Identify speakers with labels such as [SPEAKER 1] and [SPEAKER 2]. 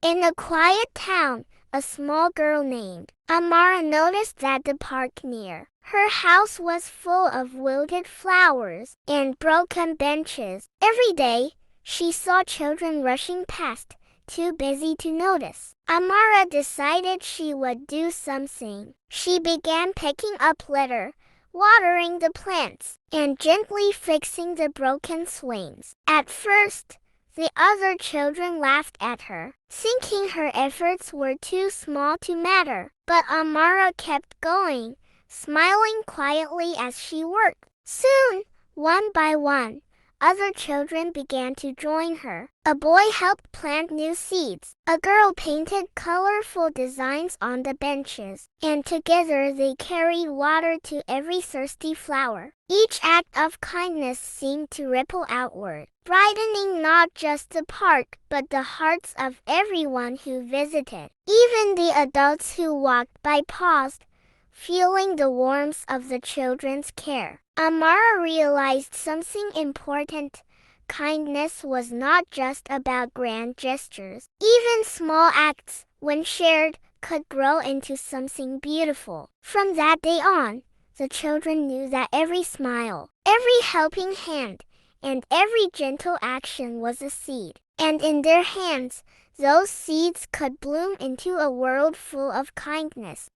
[SPEAKER 1] In a quiet town, a small girl named Amara noticed that the park near her house was full of wilted flowers and broken benches. Every day, she saw children rushing past, too busy to notice. Amara decided she would do something. She began picking up litter, watering the plants, and gently fixing the broken swings. At first, the other children laughed at her, thinking her efforts were too small to matter. But Amara kept going, smiling quietly as she worked. Soon, one by one, other children began to join her. A boy helped plant new seeds. A girl painted colorful designs on the benches, and together they carried water to every thirsty flower. Each act of kindness seemed to ripple outward, brightening not just the park but the hearts of everyone who visited. Even the adults who walked by paused, feeling the warmth of the children's care. Amara realized something important. Kindness was not just about grand gestures. Even small acts, when shared, could grow into something beautiful. From that day on, the children knew that every smile, every helping hand, and every gentle action was a seed. And in their hands, those seeds could bloom into a world full of kindness.